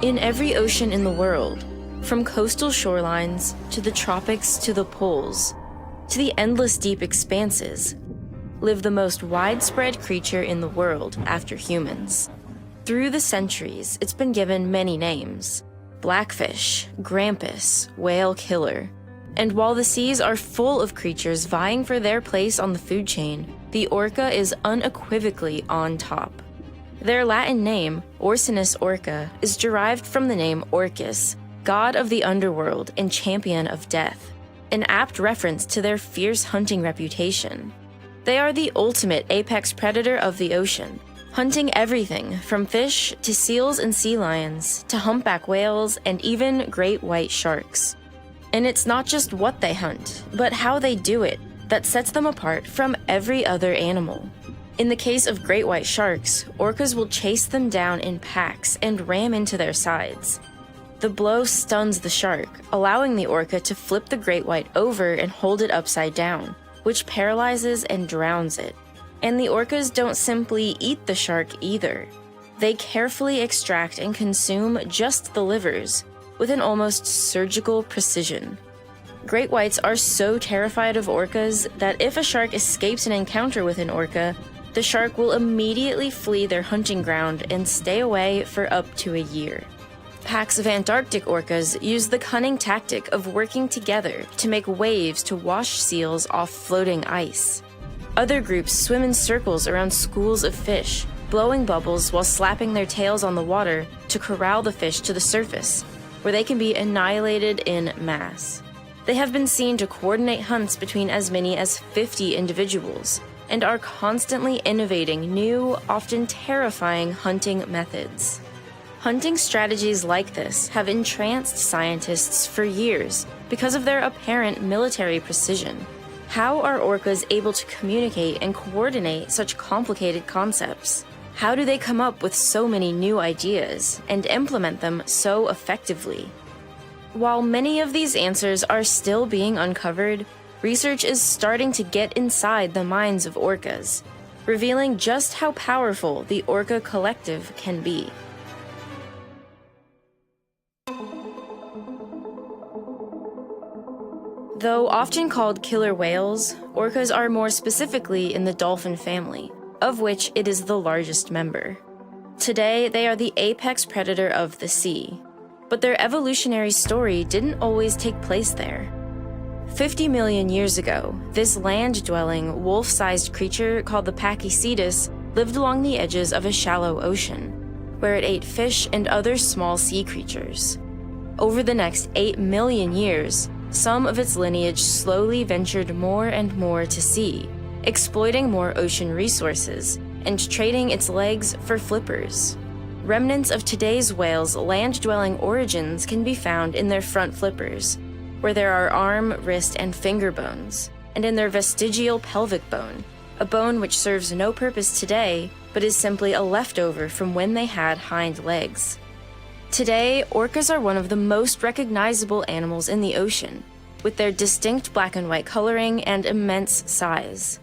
In every ocean in the world, from coastal shorelines to the tropics to the poles, to the endless deep expanses, live the most widespread creature in the world after humans. Through the centuries, it's been given many names: blackfish, grampus, whale killer. And while the seas are full of creatures vying for their place on the food chain, the orca is unequivocally on top. Their Latin name, Orcinus orca, is derived from the name Orcas, god of the underworld and champion of death, an apt reference to their fierce hunting reputation. They are the ultimate apex predator of the ocean, hunting everything from fish to seals and sea lions to humpback whales and even great white sharks. And it's not just what they hunt, but how they do it that sets them apart from every other animal. In the case of great white sharks, orcas will chase them down in packs and ram into their sides. The blow stuns the shark, allowing the orca to flip the great white over and hold it upside down, which paralyzes and drowns it. And the orcas don't simply eat the shark either. They carefully extract and consume just the livers, with an almost surgical precision. Great whites are so terrified of orcas that if a shark escapes an encounter with an orca, the shark will immediately flee their hunting ground and stay away for up to a year. Packs of Antarctic orcas use the cunning tactic of working together to make waves to wash seals off floating ice. Other groups swim in circles around schools of fish, blowing bubbles while slapping their tails on the water to corral the fish to the surface, where they can be annihilated in mass. They have been seen to coordinate hunts between as many as 50 individuals, and are constantly innovating new, often terrifying hunting methods. Hunting strategies like this have entranced scientists for years because of their apparent military precision. How are orcas able to communicate and coordinate such complicated concepts? How do they come up with so many new ideas and implement them so effectively? While many of these answers are still being uncovered, research is starting to get inside the minds of orcas, revealing just how powerful the orca collective can be. Though often called killer whales, orcas are more specifically in the dolphin family, of which it is the largest member. Today, they are the apex predator of the sea, but their evolutionary story didn't always take place there. 50 million years ago, this land-dwelling, wolf-sized creature called the Pachycetus lived along the edges of a shallow ocean, where it ate fish and other small sea creatures. Over the next 8 million years, some of its lineage slowly ventured more and more to sea, exploiting more ocean resources and trading its legs for flippers. Remnants of today's whales' land-dwelling origins can be found in their front flippers, where there are arm, wrist, and finger bones, and in their vestigial pelvic bone, a bone which serves no purpose today, but is simply a leftover from when they had hind legs. Today, orcas are one of the most recognizable animals in the ocean, with their distinct black and white coloring and immense size.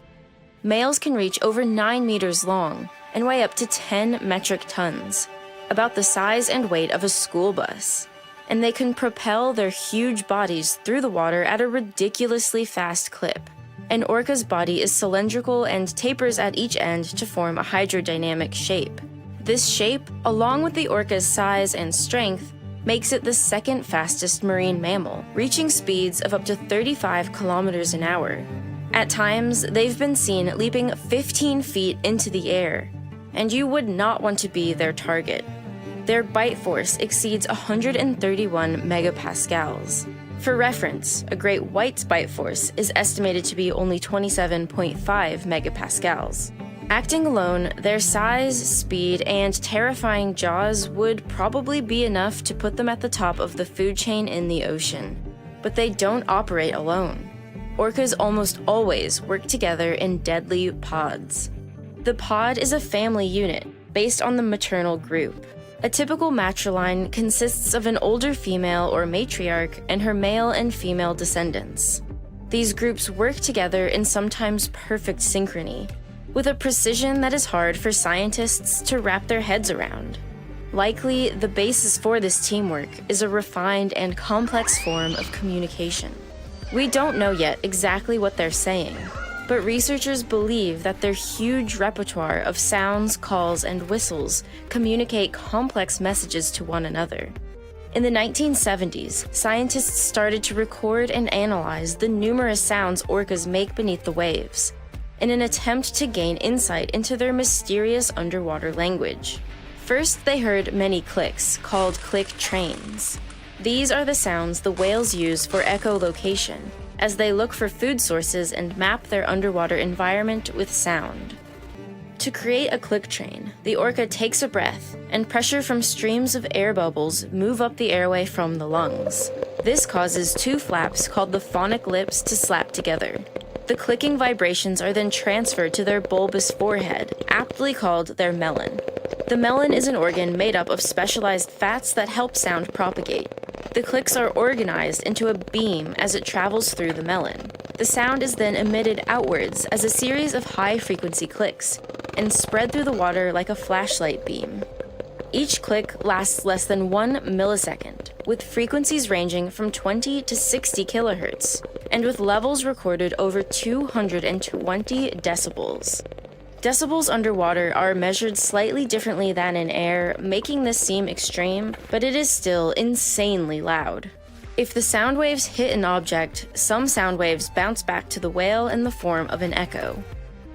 Males can reach over 9 meters long and weigh up to 10 metric tons, about the size and weight of a school bus. And they can propel their huge bodies through the water at a ridiculously fast clip. An orca's body is cylindrical and tapers at each end to form a hydrodynamic shape. This shape, along with the orca's size and strength, makes it the second fastest marine mammal, reaching speeds of up to 35 kilometers an hour. At times, they've been seen leaping 15 feet into the air, and you would not want to be their target. Their bite force exceeds 131 megapascals. For reference, a great white's bite force is estimated to be only 27.5 megapascals. Acting alone, their size, speed, and terrifying jaws would probably be enough to put them at the top of the food chain in the ocean. But they don't operate alone. Orcas almost always work together in deadly pods. The pod is a family unit based on the maternal group. A typical matriline consists of an older female or matriarch and her male and female descendants. These groups work together in sometimes perfect synchrony, with a precision that is hard for scientists to wrap their heads around. Likely, the basis for this teamwork is a refined and complex form of communication. We don't know yet exactly what they're saying, but researchers believe that their huge repertoire of sounds, calls, and whistles communicate complex messages to one another. In the 1970s, scientists started to record and analyze the numerous sounds orcas make beneath the waves, in an attempt to gain insight into their mysterious underwater language. First, they heard many clicks, called click trains. These are the sounds the whales use for echolocation, as they look for food sources and map their underwater environment with sound. To create a click train, the orca takes a breath, and pressure from streams of air bubbles move up the airway from the lungs. This causes two flaps called the phonic lips to slap together. The clicking vibrations are then transferred to their bulbous forehead, aptly called their melon. The melon is an organ made up of specialized fats that help sound propagate. The clicks are organized into a beam as it travels through the melon. The sound is then emitted outwards as a series of high-frequency clicks, and spread through the water like a flashlight beam. Each click lasts less than 1 millisecond, with frequencies ranging from 20 to 60 kilohertz, and with levels recorded over 220 decibels. Decibels underwater are measured slightly differently than in air, making this seem extreme, but it is still insanely loud. If the sound waves hit an object, some sound waves bounce back to the whale in the form of an echo.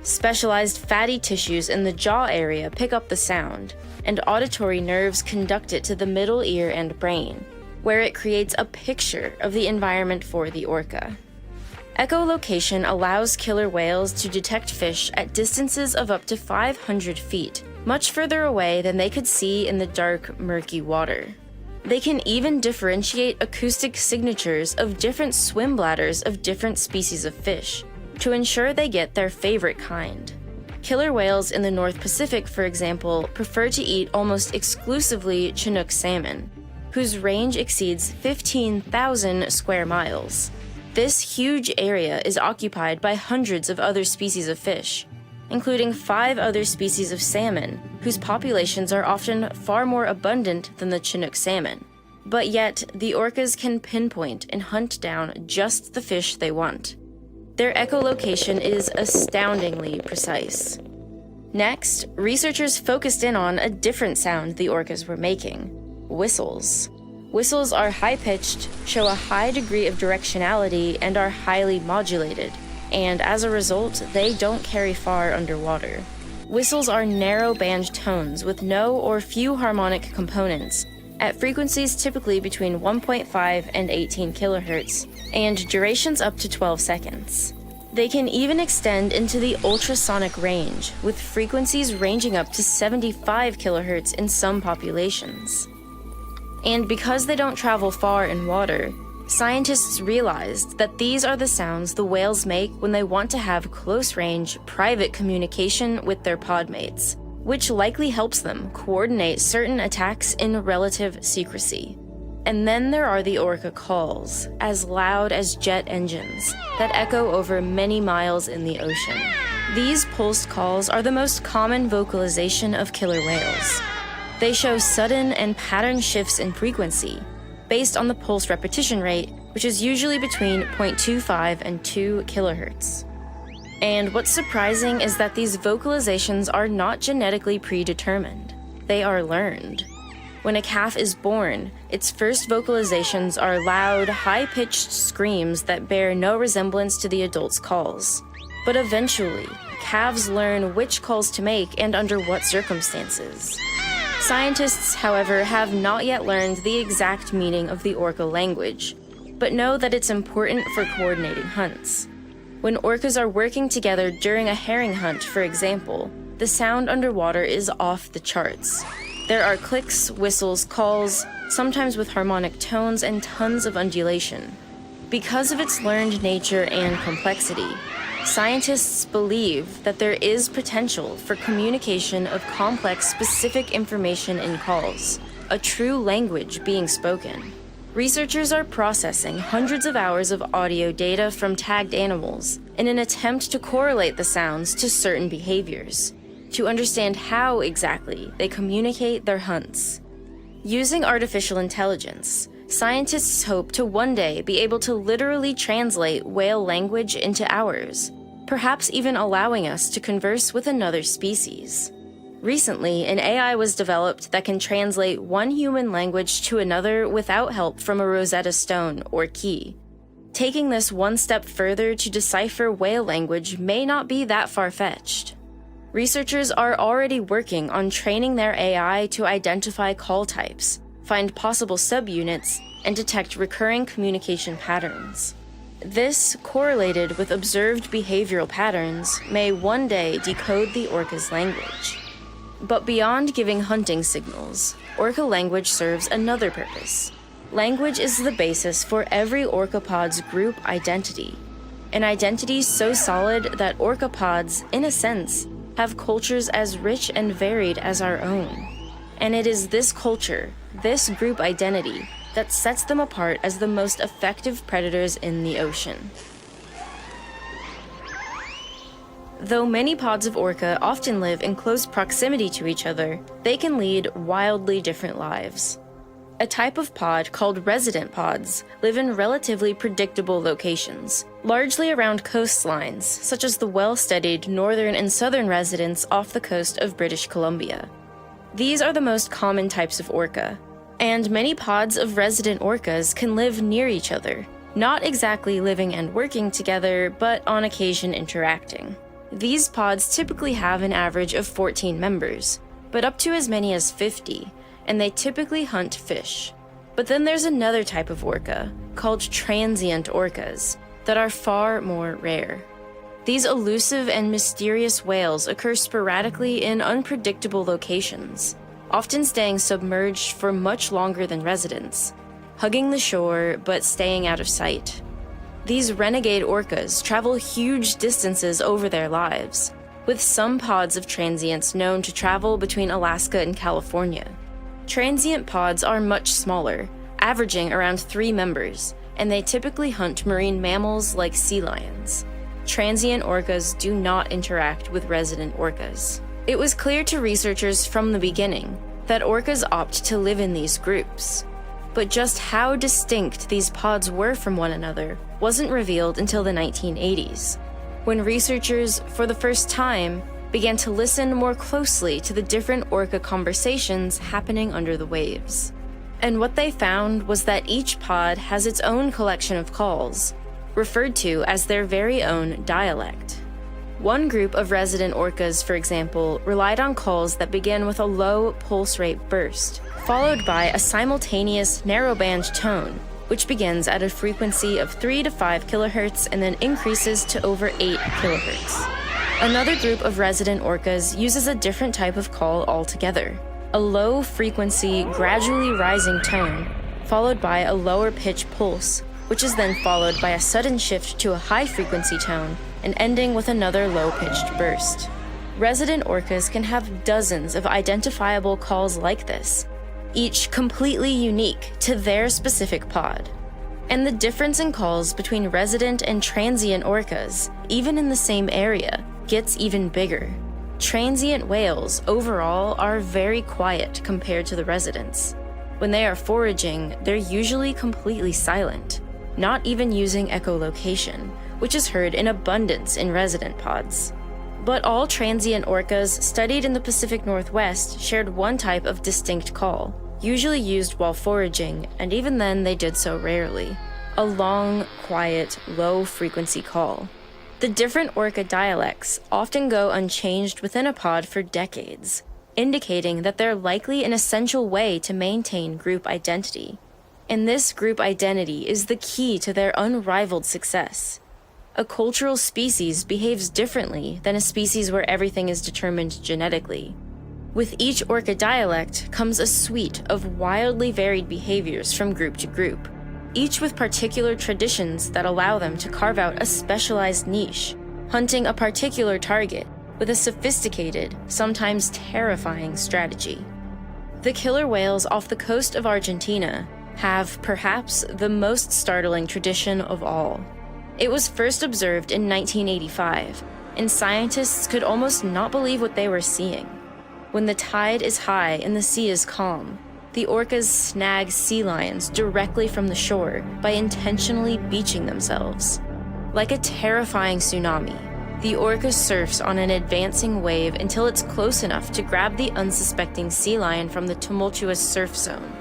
Specialized fatty tissues in the jaw area pick up the sound, and auditory nerves conduct it to the middle ear and brain, where it creates a picture of the environment for the orca. Echolocation allows killer whales to detect fish at distances of up to 500 feet, much further away than they could see in the dark, murky water. They can even differentiate acoustic signatures of different swim bladders of different species of fish, to ensure they get their favorite kind. Killer whales in the North Pacific, for example, prefer to eat almost exclusively Chinook salmon, whose range exceeds 15,000 square miles. This huge area is occupied by hundreds of other species of fish, including 5 other species of salmon, whose populations are often far more abundant than the Chinook salmon. But yet, the orcas can pinpoint and hunt down just the fish they want. Their echolocation is astoundingly precise. Next, researchers focused in on a different sound the orcas were making: whistles. Whistles are high-pitched, show a high degree of directionality, and are highly modulated, and as a result, they don't carry far underwater. Whistles are narrow-band tones with no or few harmonic components, at frequencies typically between 1.5 and 18 kilohertz, and durations up to 12 seconds. They can even extend into the ultrasonic range, with frequencies ranging up to 75 kilohertz in some populations. And because they don't travel far in water, scientists realized that these are the sounds the whales make when they want to have close-range, private communication with their podmates, which likely helps them coordinate certain attacks in relative secrecy. And then there are the orca calls, as loud as jet engines, that echo over many miles in the ocean. These pulsed calls are the most common vocalization of killer whales. They show sudden and pattern shifts in frequency, based on the pulse repetition rate, which is usually between 0.25 and 2 kilohertz. And what's surprising is that these vocalizations are not genetically predetermined. They are learned. When a calf is born, its first vocalizations are loud, high-pitched screams that bear no resemblance to the adult's calls. But eventually, calves learn which calls to make and under what circumstances. Scientists, however, have not yet learned the exact meaning of the orca language, but know that it's important for coordinating hunts. When orcas are working together during a herring hunt, for example, the sound underwater is off the charts. There are clicks, whistles, calls, sometimes with harmonic tones and tons of undulation. Because of its learned nature and complexity, scientists believe that there is potential for communication of complex specific information in calls, a true language being spoken. Researchers are processing hundreds of hours of audio data from tagged animals in an attempt to correlate the sounds to certain behaviors, to understand how exactly they communicate their hunts. Using artificial intelligence, scientists hope to one day be able to literally translate whale language into ours, perhaps even allowing us to converse with another species. Recently, an AI was developed that can translate one human language to another without help from a Rosetta Stone or key. Taking this one step further to decipher whale language may not be that far-fetched. Researchers are already working on training their AI to identify call types, find possible subunits, and detect recurring communication patterns. This, correlated with observed behavioral patterns, may one day decode the orca's language. But beyond giving hunting signals, orca language serves another purpose. Language is the basis for every orcapod's group identity, an identity so solid that orcapods, in a sense, have cultures as rich and varied as our own. And it is this culture, this group identity, that sets them apart as the most effective predators in the ocean. Though many pods of orca often live in close proximity to each other, they can lead wildly different lives. A type of pod called resident pods live in relatively predictable locations, largely around coastlines, such as the well-studied northern and southern residents off the coast of British Columbia. These are the most common types of orca, and many pods of resident orcas can live near each other, not exactly living and working together, but on occasion interacting. These pods typically have an average of 14 members, but up to as many as 50, and they typically hunt fish. But then there's another type of orca, called transient orcas, that are far more rare. These elusive and mysterious whales occur sporadically in unpredictable locations, often staying submerged for much longer than residents, hugging the shore but staying out of sight. These renegade orcas travel huge distances over their lives, with some pods of transients known to travel between Alaska and California. Transient pods are much smaller, averaging around 3 members, and they typically hunt marine mammals like sea lions. Transient orcas do not interact with resident orcas. It was clear to researchers from the beginning that orcas opt to live in these groups. But just how distinct these pods were from one another wasn't revealed until the 1980s, when researchers, for the first time, began to listen more closely to the different orca conversations happening under the waves. And what they found was that each pod has its own collection of calls, referred to as their very own dialect. One group of resident orcas, for example, relied on calls that began with a low pulse rate burst, followed by a simultaneous narrowband tone, which begins at a frequency of 3 to 5 kilohertz and then increases to over 8 kilohertz. Another group of resident orcas uses a different type of call altogether, a low-frequency, gradually rising tone, followed by a lower-pitch pulse, which is then followed by a sudden shift to a high-frequency tone and ending with another low-pitched burst. Resident orcas can have dozens of identifiable calls like this, each completely unique to their specific pod. And the difference in calls between resident and transient orcas, even in the same area, gets even bigger. Transient whales overall are very quiet compared to the residents. When they are foraging, they're usually completely silent, not even using echolocation, which is heard in abundance in resident pods. But all transient orcas studied in the Pacific Northwest shared one type of distinct call, usually used while foraging, and even then they did so rarely. A long, quiet, low-frequency call. The different orca dialects often go unchanged within a pod for decades, indicating that they're likely an essential way to maintain group identity. And this group identity is the key to their unrivaled success. A cultural species behaves differently than a species where everything is determined genetically. With each orca dialect comes a suite of wildly varied behaviors from group to group, each with particular traditions that allow them to carve out a specialized niche, hunting a particular target with a sophisticated, sometimes terrifying strategy. The killer whales off the coast of Argentina have perhaps the most startling tradition of all. It was first observed in 1985, and scientists could almost not believe what they were seeing. When the tide is high and the sea is calm, The orcas snag sea lions directly from the shore by intentionally beaching themselves. Like a terrifying tsunami, the orca surfs on an advancing wave until it's close enough to grab the unsuspecting sea lion from the tumultuous surf zone.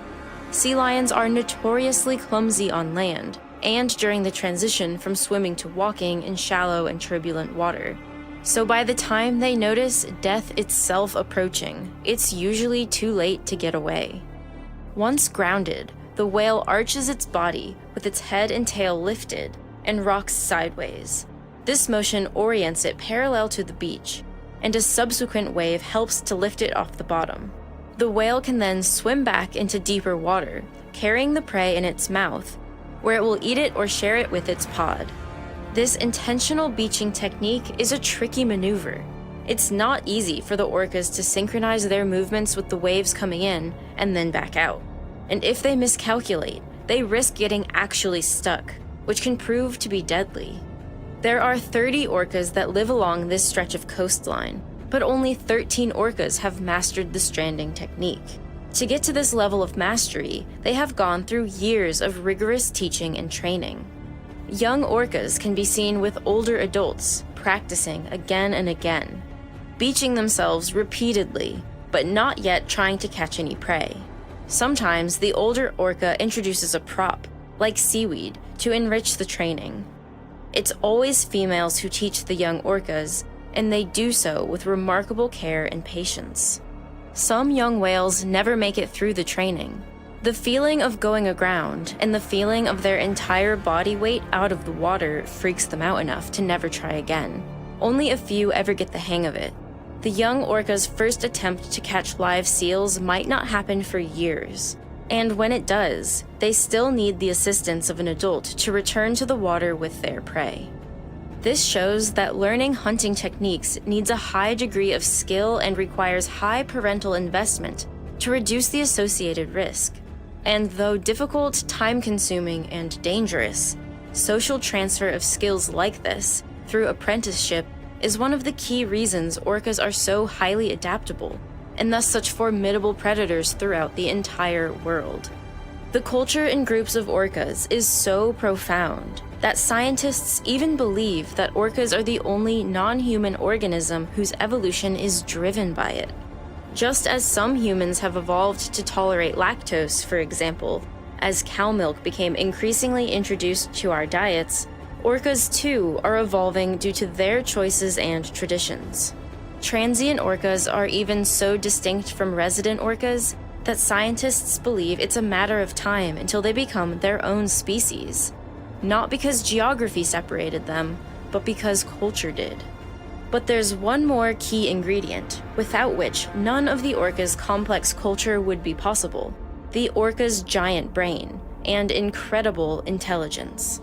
Sea lions are notoriously clumsy on land and during the transition from swimming to walking in shallow and turbulent water. So by the time they notice death itself approaching, it's usually too late to get away. Once grounded, the whale arches its body with its head and tail lifted and rocks sideways. This motion orients it parallel to the beach, and a subsequent wave helps to lift it off the bottom. The whale can then swim back into deeper water, carrying the prey in its mouth, where it will eat it or share it with its pod. This intentional beaching technique is a tricky maneuver. It's not easy for the orcas to synchronize their movements with the waves coming in and then back out. And if they miscalculate, they risk getting actually stuck, which can prove to be deadly. There are 30 orcas that live along this stretch of coastline, but only 13 orcas have mastered the stranding technique. To get to this level of mastery, they have gone through years of rigorous teaching and training. Young orcas can be seen with older adults practicing again and again, beaching themselves repeatedly, but not yet trying to catch any prey. Sometimes the older orca introduces a prop, like seaweed, to enrich the training. It's always females who teach the young orcas, and they do so with remarkable care and patience. Some young whales never make it through the training. The feeling of going aground and the feeling of their entire body weight out of the water freaks them out enough to never try again. Only a few ever get the hang of it. The young orca's first attempt to catch live seals might not happen for years. And when it does, they still need the assistance of an adult to return to the water with their prey. This shows that learning hunting techniques needs a high degree of skill and requires high parental investment to reduce the associated risk. And though difficult, time-consuming, and dangerous, social transfer of skills like this through apprenticeship is one of the key reasons orcas are so highly adaptable, and thus such formidable predators throughout the entire world. The culture in groups of orcas is so profound that scientists even believe that orcas are the only non-human organism whose evolution is driven by it. Just as some humans have evolved to tolerate lactose, for example, as cow milk became increasingly introduced to our diets, orcas too are evolving due to their choices and traditions. Transient orcas are even so distinct from resident orcas that scientists believe it's a matter of time until they become their own species. Not because geography separated them, but because culture did. But there's one more key ingredient, without which none of the orca's complex culture would be possible: the orca's giant brain and incredible intelligence.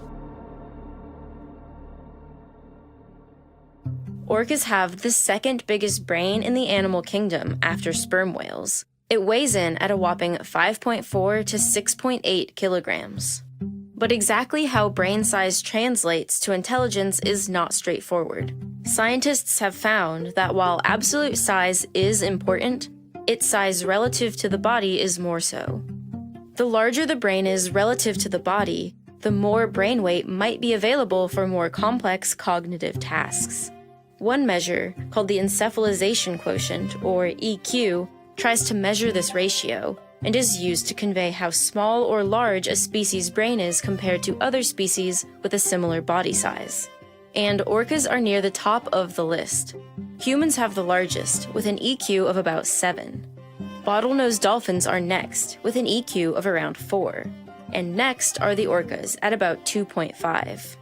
Orcas have the second biggest brain in the animal kingdom after sperm whales. It weighs in at a whopping 5.4 to 6.8 kilograms. But exactly how brain size translates to intelligence is not straightforward. Scientists have found that while absolute size is important, its size relative to the body is more so. The larger the brain is relative to the body, the more brain weight might be available for more complex cognitive tasks. One measure, called the encephalization quotient, or EQ, tries to measure this ratio, and is used to convey how small or large a species' brain is compared to other species with a similar body size. And orcas are near the top of the list. Humans have the largest, with an EQ of about 7. Bottlenose dolphins are next, with an EQ of around 4. And next are the orcas, at about 2.5.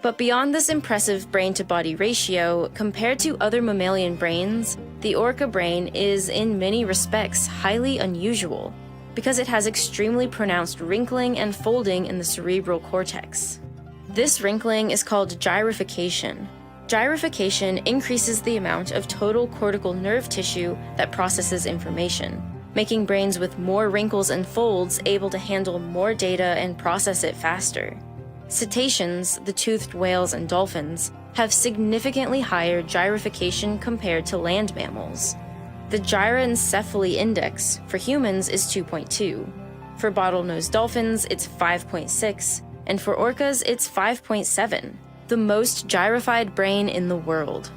But beyond this impressive brain-to-body ratio, compared to other mammalian brains, the orca brain is, in many respects, highly unusual, because it has extremely pronounced wrinkling and folding in the cerebral cortex. This wrinkling is called gyrification. Gyrification increases the amount of total cortical nerve tissue that processes information, making brains with more wrinkles and folds able to handle more data and process it faster. Cetaceans, the toothed whales and dolphins, have significantly higher gyrification compared to land mammals. The gyroencephaly index for humans is 2.2. For bottlenose dolphins, it's 5.6, and for orcas, it's 5.7, the most gyrified brain in the world.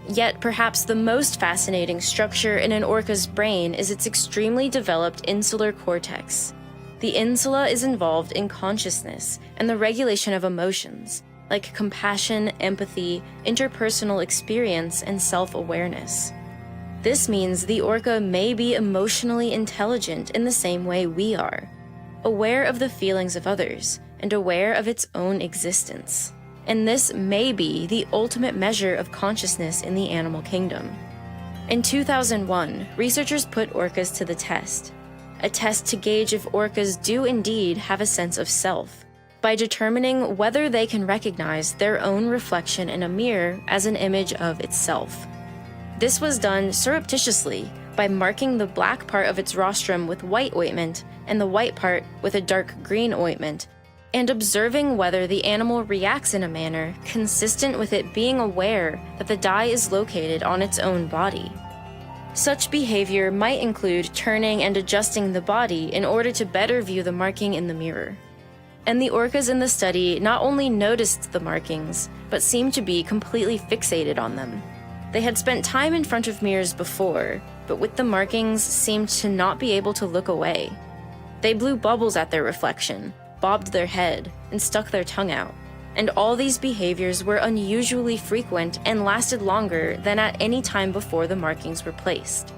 Yet, perhaps the most fascinating structure in an orca's brain is its extremely developed insular cortex. The insula is involved in consciousness and the regulation of emotions, like compassion, empathy, interpersonal experience, and self-awareness. This means the orca may be emotionally intelligent in the same way we are, aware of the feelings of others, and aware of its own existence. And this may be the ultimate measure of consciousness in the animal kingdom. In 2001, researchers put orcas to the test, a test to gauge if orcas do indeed have a sense of self, by determining whether they can recognize their own reflection in a mirror as an image of itself. This was done surreptitiously by marking the black part of its rostrum with white ointment and the white part with a dark green ointment, and observing whether the animal reacts in a manner consistent with it being aware that the dye is located on its own body. Such behavior might include turning and adjusting the body in order to better view the marking in the mirror. And the orcas in the study not only noticed the markings, but seemed to be completely fixated on them. They had spent time in front of mirrors before, but with the markings seemed to not be able to look away. They blew bubbles at their reflection, bobbed their head, and stuck their tongue out. And all these behaviors were unusually frequent and lasted longer than at any time before the markings were placed.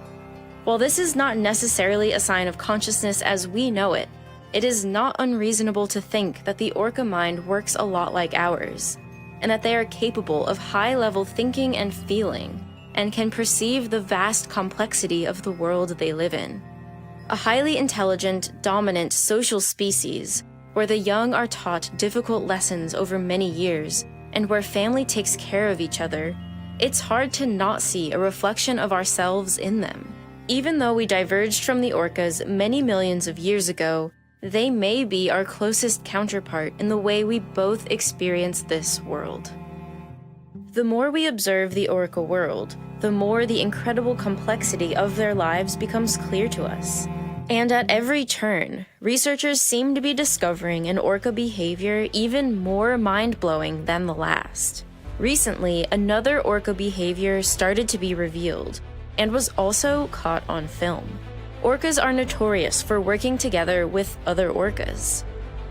While this is not necessarily a sign of consciousness as we know it, it is not unreasonable to think that the orca mind works a lot like ours, and that they are capable of high-level thinking and feeling, and can perceive the vast complexity of the world they live in. A highly intelligent, dominant social species, where the young are taught difficult lessons over many years, and where family takes care of each other, it's hard to not see a reflection of ourselves in them. Even though we diverged from the orcas many millions of years ago, they may be our closest counterpart in the way we both experience this world. The more we observe the orca world, the more the incredible complexity of their lives becomes clear to us. And at every turn, researchers seem to be discovering an orca behavior even more mind-blowing than the last. Recently, another orca behavior started to be revealed, and was also caught on film. Orcas are notorious for working together with other orcas.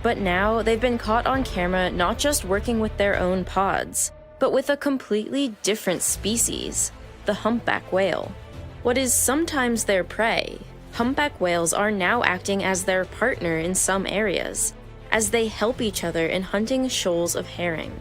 But now they've been caught on camera not just working with their own pods, but with a completely different species, the humpback whale. What is sometimes their prey, humpback whales are now acting as their partner in some areas, as they help each other in hunting shoals of herring.